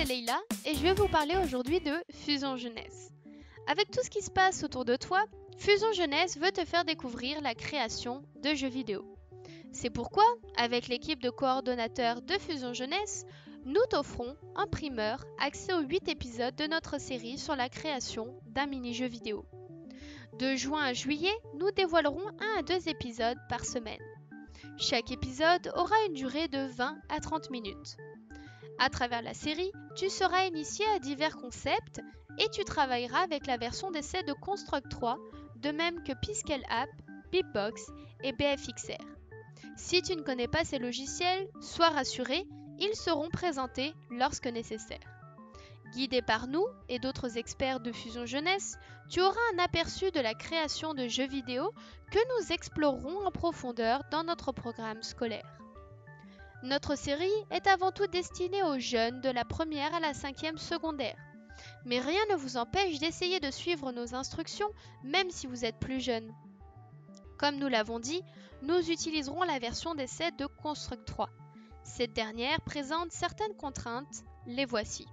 Leïla et je vais vous parler aujourd'hui de Fusion Jeunesse. Avec tout ce qui se passe autour de toi, Fusion Jeunesse veut te faire découvrir la création de jeux vidéo. C'est pourquoi, avec l'équipe de coordonnateurs de Fusion Jeunesse, nous t'offrons en primeur accès aux 8 épisodes de notre série sur la création d'un mini-jeu vidéo. De juin à juillet, nous dévoilerons 1 à 2 épisodes par semaine. Chaque épisode aura une durée de 20 à 30 minutes. À travers la série, tu seras initié à divers concepts et tu travailleras avec la version d'essai de Construct 3, de même que Piskel App, Beatbox et BFXR. Si tu ne connais pas ces logiciels, sois rassuré, ils seront présentés lorsque nécessaire. Guidé par nous et d'autres experts de Fusion Jeunesse, tu auras un aperçu de la création de jeux vidéo que nous explorerons en profondeur dans notre programme scolaire. Notre série est avant tout destinée aux jeunes de la première à la 5e secondaire. Mais rien ne vous empêche d'essayer de suivre nos instructions même si vous êtes plus jeune. Comme nous l'avons dit, nous utiliserons la version d'essai de Construct 3. Cette dernière présente certaines contraintes, les voici.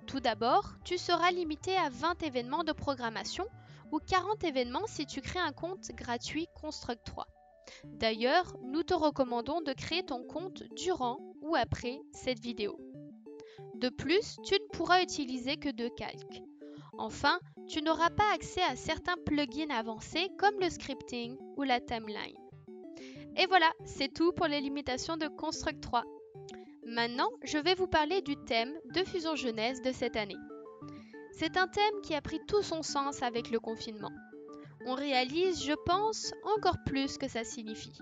Tout d'abord, tu seras limité à 20 événements de programmation ou 40 événements si tu crées un compte gratuit Construct 3. D'ailleurs, nous te recommandons de créer ton compte durant ou après cette vidéo. De plus, tu ne pourras utiliser que 2 calques. Enfin, tu n'auras pas accès à certains plugins avancés comme le scripting ou la timeline. Et voilà, c'est tout pour les limitations de Construct 3. Maintenant, je vais vous parler du thème de Fusion Jeunesse de cette année. C'est un thème qui a pris tout son sens avec le confinement. On réalise, je pense, encore plus que ça signifie.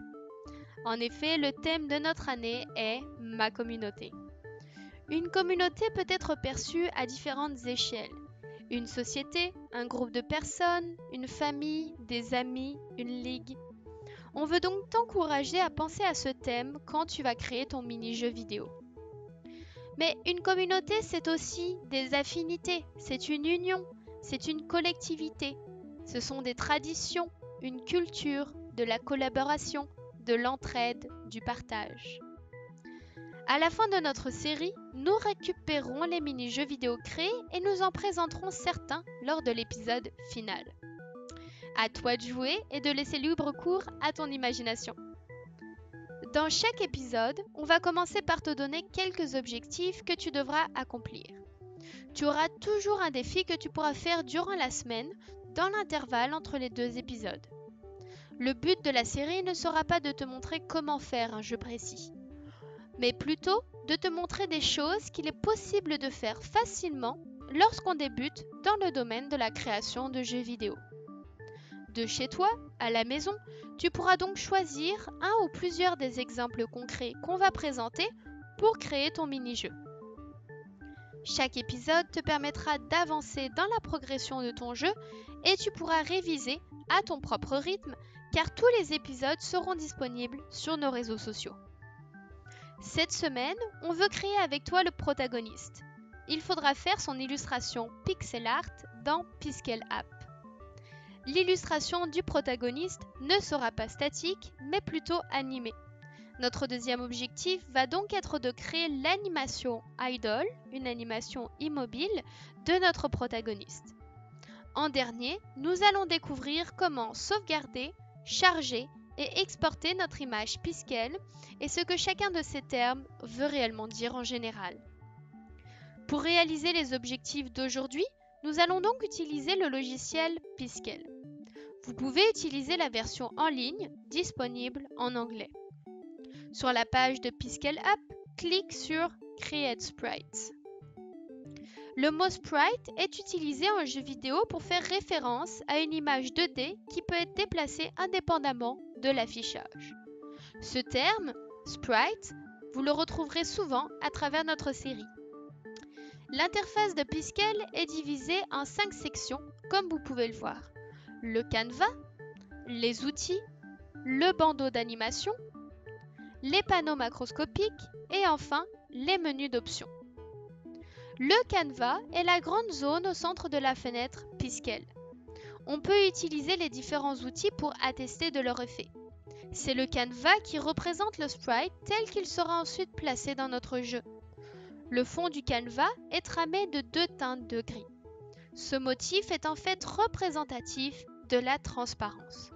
En effet, le thème de notre année est « Ma communauté ». Une communauté peut être perçue à différentes échelles. Une société, un groupe de personnes, une famille, des amis, une ligue. On veut donc t'encourager à penser à ce thème quand tu vas créer ton mini-jeu vidéo. Mais une communauté, c'est aussi des affinités, c'est une union, c'est une collectivité. Ce sont des traditions, une culture, de la collaboration, de l'entraide, du partage. À la fin de notre série, nous récupérerons les mini-jeux vidéo créés et nous en présenterons certains lors de l'épisode final. À toi de jouer et de laisser libre cours à ton imagination. Dans chaque épisode, on va commencer par te donner quelques objectifs que tu devras accomplir. Tu auras toujours un défi que tu pourras faire durant la semaine, dans l'intervalle entre les 2 épisodes. Le but de la série ne sera pas de te montrer comment faire un jeu précis, mais plutôt de te montrer des choses qu'il est possible de faire facilement lorsqu'on débute dans le domaine de la création de jeux vidéo. De chez toi, à la maison, tu pourras donc choisir un ou plusieurs des exemples concrets qu'on va présenter pour créer ton mini-jeu. Chaque épisode te permettra d'avancer dans la progression de ton jeu et tu pourras réviser à ton propre rythme car tous les épisodes seront disponibles sur nos réseaux sociaux. Cette semaine, on veut créer avec toi le protagoniste. Il faudra faire son illustration pixel art dans Piskel App. L'illustration du protagoniste ne sera pas statique mais plutôt animée. Notre deuxième objectif va donc être de créer l'animation idle, une animation immobile, de notre protagoniste. En dernier, nous allons découvrir comment sauvegarder, charger et exporter notre image Piskel et ce que chacun de ces termes veut réellement dire en général. Pour réaliser les objectifs d'aujourd'hui, nous allons donc utiliser le logiciel Piskel. Vous pouvez utiliser la version en ligne disponible en anglais. Sur la page de Piskel App, clique sur Create Sprites. Le mot sprite est utilisé en jeu vidéo pour faire référence à une image 2D qui peut être déplacée indépendamment de l'affichage. Ce terme, sprite, vous le retrouverez souvent à travers notre série. L'interface de Piskel est divisée en 5 sections, comme vous pouvez le voir. Le canevas, les outils, le bandeau d'animation, les panneaux macroscopiques et enfin les menus d'options. Le canevas est la grande zone au centre de la fenêtre Piskel. On peut utiliser les différents outils pour attester de leur effet. C'est le canevas qui représente le sprite tel qu'il sera ensuite placé dans notre jeu. Le fond du canevas est tramé de 2 teintes de gris. Ce motif est en fait représentatif de la transparence.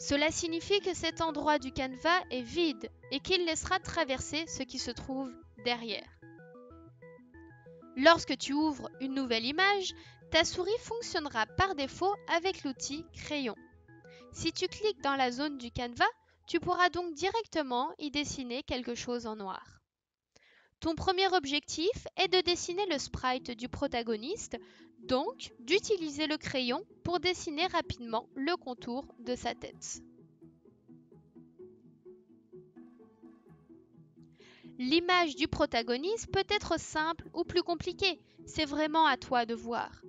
Cela signifie que cet endroit du canevas est vide et qu'il laissera traverser ce qui se trouve derrière. Lorsque tu ouvres une nouvelle image, ta souris fonctionnera par défaut avec l'outil crayon. Si tu cliques dans la zone du canevas, tu pourras donc directement y dessiner quelque chose en noir. Ton premier objectif est de dessiner le sprite du protagoniste, donc d'utiliser le crayon pour dessiner rapidement le contour de sa tête. L'image du protagoniste peut être simple ou plus compliquée, c'est vraiment à toi de voir.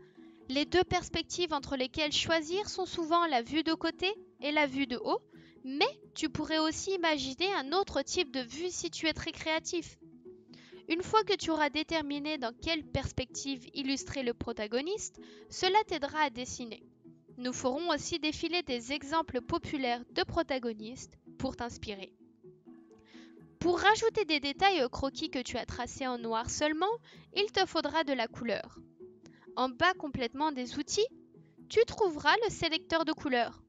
Les deux perspectives entre lesquelles choisir sont souvent la vue de côté et la vue de haut, mais tu pourrais aussi imaginer un autre type de vue si tu es très créatif. Une fois que tu auras déterminé dans quelle perspective illustrer le protagoniste, cela t'aidera à dessiner. Nous ferons aussi défiler des exemples populaires de protagonistes pour t'inspirer. Pour rajouter des détails au croquis que tu as tracé en noir seulement, il te faudra de la couleur. En bas complètement des outils, tu trouveras le sélecteur de couleurs.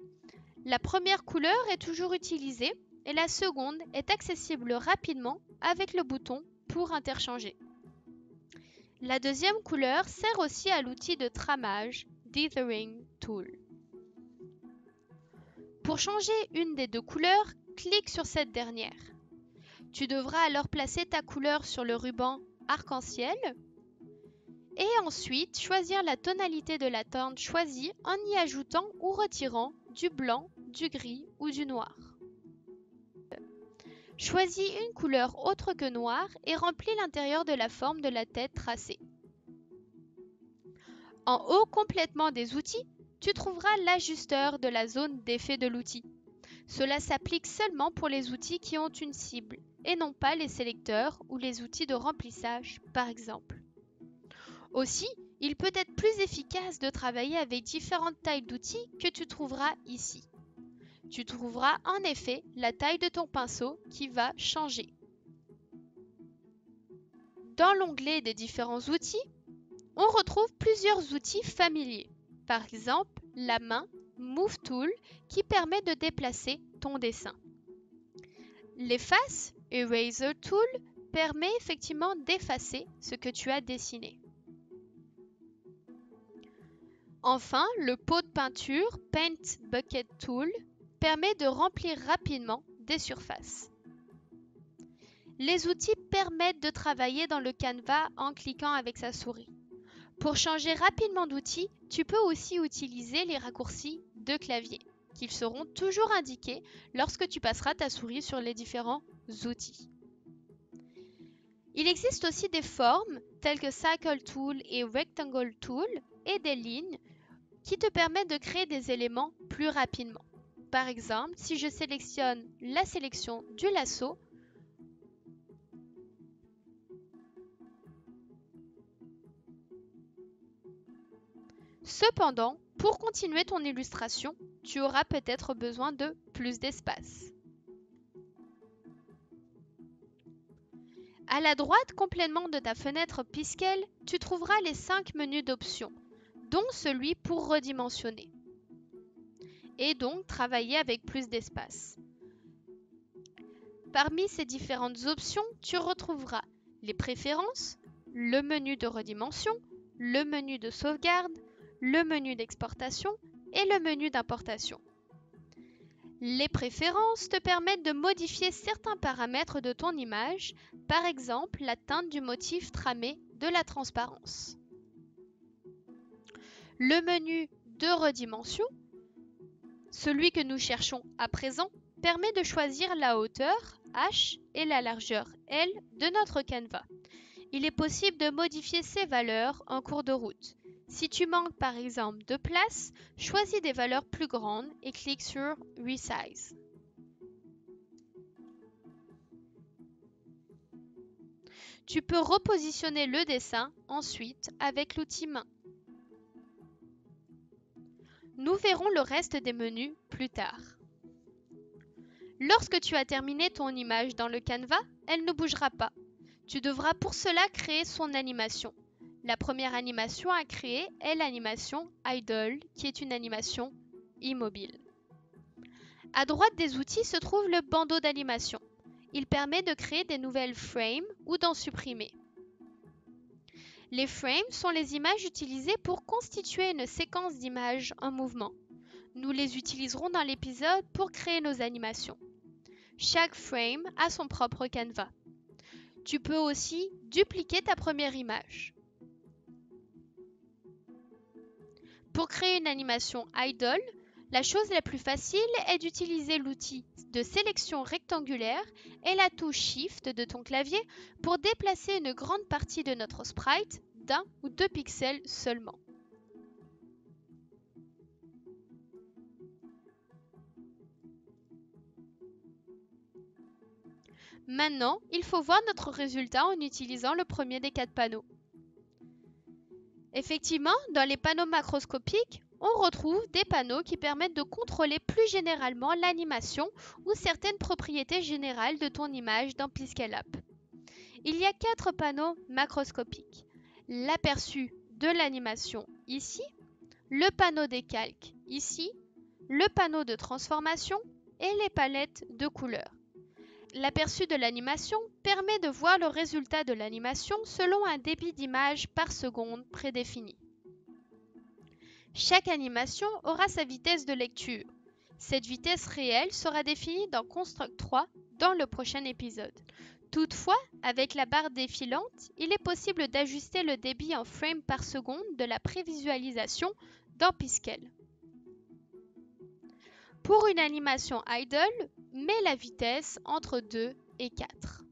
La première couleur est toujours utilisée et la seconde est accessible rapidement avec le bouton pour interchanger. La deuxième couleur sert aussi à l'outil de tramage Dithering Tool. Pour changer une des deux couleurs, clique sur cette dernière. Tu devras alors placer ta couleur sur le ruban arc-en-ciel et ensuite choisir la tonalité de la teinte choisie en y ajoutant ou retirant du blanc, du gris ou du noir. Choisis une couleur autre que noir et remplis l'intérieur de la forme de la tête tracée. En haut complètement des outils, tu trouveras l'ajusteur de la zone d'effet de l'outil. Cela s'applique seulement pour les outils qui ont une cible et non pas les sélecteurs ou les outils de remplissage par exemple. Aussi, il peut être plus efficace de travailler avec différentes tailles d'outils que tu trouveras ici. Tu trouveras en effet la taille de ton pinceau qui va changer. Dans l'onglet des différents outils, on retrouve plusieurs outils familiers. Par exemple, la main Move Tool qui permet de déplacer ton dessin. L'efface Eraser Tool permet effectivement d'effacer ce que tu as dessiné. Enfin, le pot de peinture Paint Bucket Tool permet de remplir rapidement des surfaces. Les outils permettent de travailler dans le canevas en cliquant avec sa souris. Pour changer rapidement d'outil, tu peux aussi utiliser les raccourcis de clavier, qui seront toujours indiqués lorsque tu passeras ta souris sur les différents outils. Il existe aussi des formes telles que Cycle Tool et Rectangle Tool et des lignes qui te permettent de créer des éléments plus rapidement. Par exemple, si je sélectionne la sélection du lasso, cependant, pour continuer ton illustration, tu auras peut-être besoin de plus d'espace. À la droite complètement de ta fenêtre Piskel, tu trouveras les 5 menus d'options, dont celui pour redimensionner, et donc travailler avec plus d'espace. Parmi ces différentes options, tu retrouveras les préférences, le menu de redimension, le menu de sauvegarde, le menu d'exportation et le menu d'importation. Les préférences te permettent de modifier certains paramètres de ton image, par exemple la teinte du motif tramé de la transparence. Le menu de redimension, celui que nous cherchons à présent, permet de choisir la hauteur H et la largeur L de notre canevas. Il est possible de modifier ces valeurs en cours de route. Si tu manques par exemple de place, choisis des valeurs plus grandes et clique sur Resize. Tu peux repositionner le dessin ensuite avec l'outil main. Nous verrons le reste des menus plus tard. Lorsque tu as terminé ton image dans le canevas, elle ne bougera pas. Tu devras pour cela créer son animation. La première animation à créer est l'animation Idle, qui est une animation immobile. À droite des outils se trouve le bandeau d'animation. Il permet de créer des nouvelles frames ou d'en supprimer. Les frames sont les images utilisées pour constituer une séquence d'images en mouvement. Nous les utiliserons dans l'épisode pour créer nos animations. Chaque frame a son propre canevas. Tu peux aussi dupliquer ta première image. Pour créer une animation idle, la chose la plus facile est d'utiliser l'outil de sélection rectangulaire et la touche Shift de ton clavier pour déplacer une grande partie de notre sprite d'1 ou 2 pixels seulement. Maintenant, il faut voir notre résultat en utilisant le premier des 4 panneaux. Effectivement, dans les panneaux macroscopiques, on retrouve des panneaux qui permettent de contrôler plus généralement l'animation ou certaines propriétés générales de ton image dans Piskel App. Il y a 4 panneaux macroscopiques. L'aperçu de l'animation ici, le panneau des calques ici, le panneau de transformation et les palettes de couleurs. L'aperçu de l'animation permet de voir le résultat de l'animation selon un débit d'images par seconde prédéfini. Chaque animation aura sa vitesse de lecture. Cette vitesse réelle sera définie dans Construct 3 dans le prochain épisode. Toutefois, avec la barre défilante, il est possible d'ajuster le débit en frames par seconde de la prévisualisation dans Piskel. Pour une animation idle, mets la vitesse entre 2 et 4.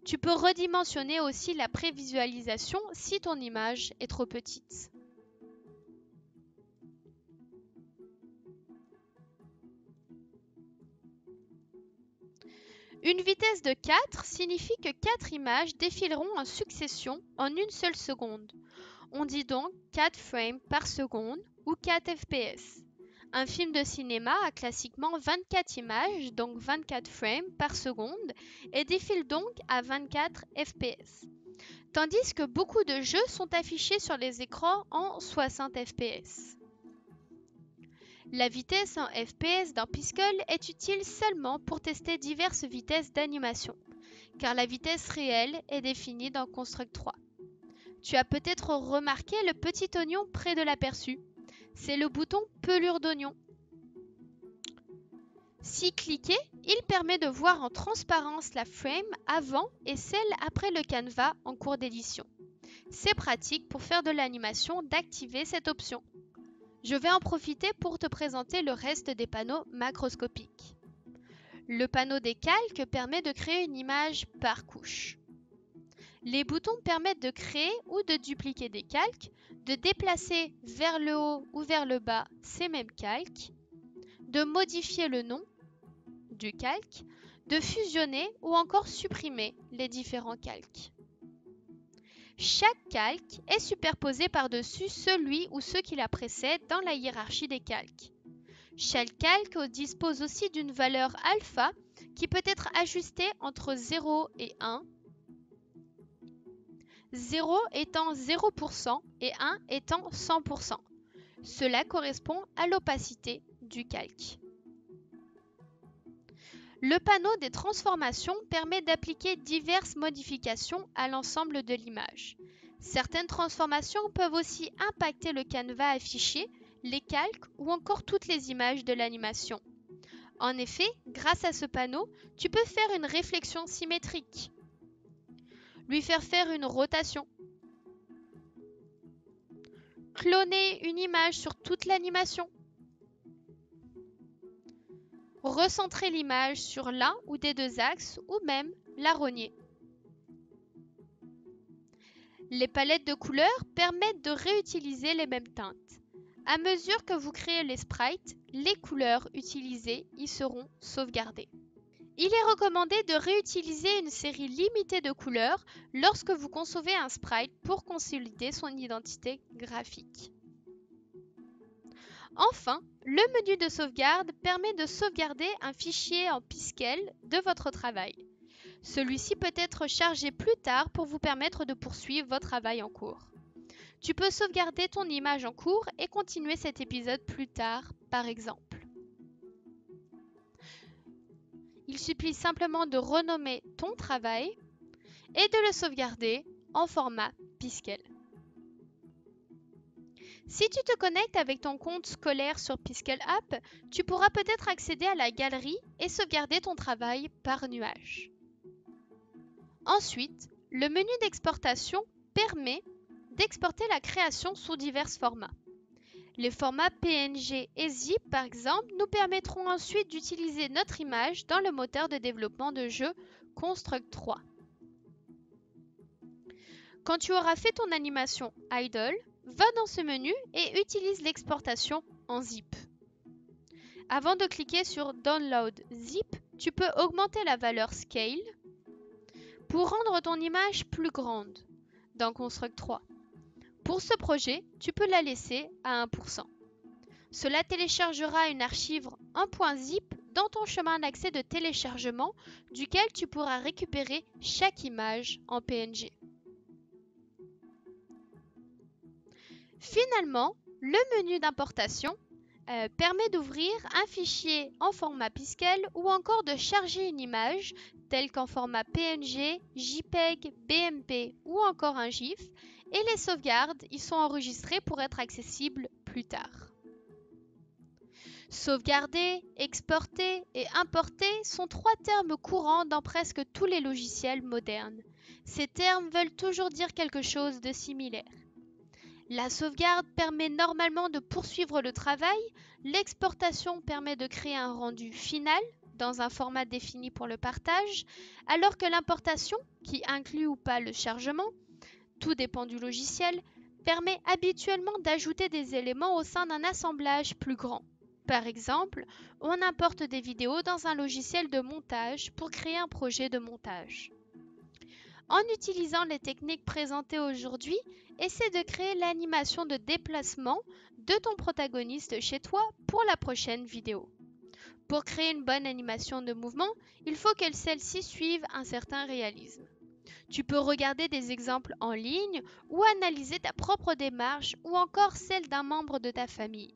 Tu peux redimensionner aussi la prévisualisation si ton image est trop petite. Une vitesse de 4 signifie que 4 images défileront en succession en une seule seconde. On dit donc 4 frames par seconde ou 4 fps. Un film de cinéma a classiquement 24 images, donc 24 frames par seconde, et défile donc à 24 fps. Tandis que beaucoup de jeux sont affichés sur les écrans en 60 fps. La vitesse en fps dans Piskel est utile seulement pour tester diverses vitesses d'animation, car la vitesse réelle est définie dans Construct 3. Tu as peut-être remarqué le petit oignon près de l'aperçu. C'est le bouton pelure d'oignon. Si cliqué, il permet de voir en transparence la frame avant et celle après le canevas en cours d'édition. C'est pratique pour faire de l'animation d'activer cette option. Je vais en profiter pour te présenter le reste des panneaux macroscopiques. Le panneau des calques permet de créer une image par couche. Les boutons permettent de créer ou de dupliquer des calques, de déplacer vers le haut ou vers le bas ces mêmes calques, de modifier le nom du calque, de fusionner ou encore supprimer les différents calques. Chaque calque est superposé par-dessus celui ou ceux qui la précèdent dans la hiérarchie des calques. Chaque calque dispose aussi d'une valeur alpha qui peut être ajustée entre 0 et 1, 0 étant 0% et 1 étant 100%. Cela correspond à l'opacité du calque. Le panneau des transformations permet d'appliquer diverses modifications à l'ensemble de l'image. Certaines transformations peuvent aussi impacter le canevas affiché, les calques ou encore toutes les images de l'animation. En effet, grâce à ce panneau, tu peux faire une réflexion symétrique, lui faire une rotation, cloner une image sur toute l'animation, recentrer l'image sur l'un ou des deux axes ou même la rogner. Les palettes de couleurs permettent de réutiliser les mêmes teintes. À mesure que vous créez les sprites, les couleurs utilisées y seront sauvegardées. Il est recommandé de réutiliser une série limitée de couleurs lorsque vous concevez un sprite pour consolider son identité graphique. Enfin, le menu de sauvegarde permet de sauvegarder un fichier en Piskel de votre travail. Celui-ci peut être chargé plus tard pour vous permettre de poursuivre votre travail en cours. Tu peux sauvegarder ton image en cours et continuer cet épisode plus tard, par exemple. Il suffit simplement de renommer ton travail et de le sauvegarder en format Piskel. Si tu te connectes avec ton compte scolaire sur Piskel App, tu pourras peut-être accéder à la galerie et sauvegarder ton travail par nuage. Ensuite, le menu d'exportation permet d'exporter la création sous divers formats. Les formats PNG et ZIP, par exemple, nous permettront ensuite d'utiliser notre image dans le moteur de développement de jeu Construct 3. Quand tu auras fait ton animation Idle, va dans ce menu et utilise l'exportation en ZIP. Avant de cliquer sur Download ZIP, tu peux augmenter la valeur Scale pour rendre ton image plus grande dans Construct 3. Pour ce projet, tu peux la laisser à 1%. Cela téléchargera une archive en .zip dans ton chemin d'accès de téléchargement duquel tu pourras récupérer chaque image en PNG. Finalement, le menu d'importation permet d'ouvrir un fichier en format Piskel ou encore de charger une image telle qu'en format PNG, JPEG, BMP ou encore un GIF et les sauvegardes y sont enregistrées pour être accessibles plus tard. Sauvegarder, exporter et importer sont trois termes courants dans presque tous les logiciels modernes. Ces termes veulent toujours dire quelque chose de similaire. La sauvegarde permet normalement de poursuivre le travail, l'exportation permet de créer un rendu final dans un format défini pour le partage, alors que l'importation, qui inclut ou pas le chargement, tout dépend du logiciel, permet habituellement d'ajouter des éléments au sein d'un assemblage plus grand. Par exemple, on importe des vidéos dans un logiciel de montage pour créer un projet de montage. En utilisant les techniques présentées aujourd'hui, essaie de créer l'animation de déplacement de ton protagoniste chez toi pour la prochaine vidéo. Pour créer une bonne animation de mouvement, il faut que celle-ci suive un certain réalisme. Tu peux regarder des exemples en ligne ou analyser ta propre démarche ou encore celle d'un membre de ta famille.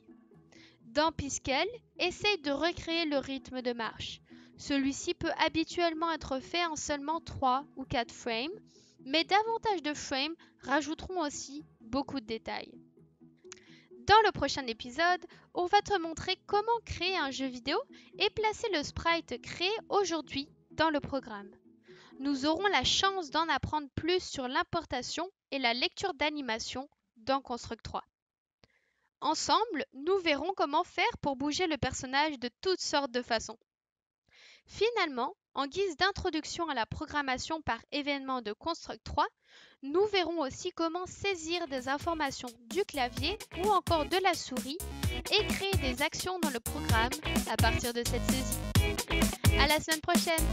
Dans Piskel, essaye de recréer le rythme de marche. Celui-ci peut habituellement être fait en seulement 3 ou 4 frames, mais davantage de frames rajouteront aussi beaucoup de détails. Dans le prochain épisode, on va te montrer comment créer un jeu vidéo et placer le sprite créé aujourd'hui dans le programme. Nous aurons la chance d'en apprendre plus sur l'importation et la lecture d'animation dans Construct 3. Ensemble, nous verrons comment faire pour bouger le personnage de toutes sortes de façons. Finalement, en guise d'introduction à la programmation par événement de Construct 3, nous verrons aussi comment saisir des informations du clavier ou encore de la souris et créer des actions dans le programme à partir de cette saisie. À la semaine prochaine!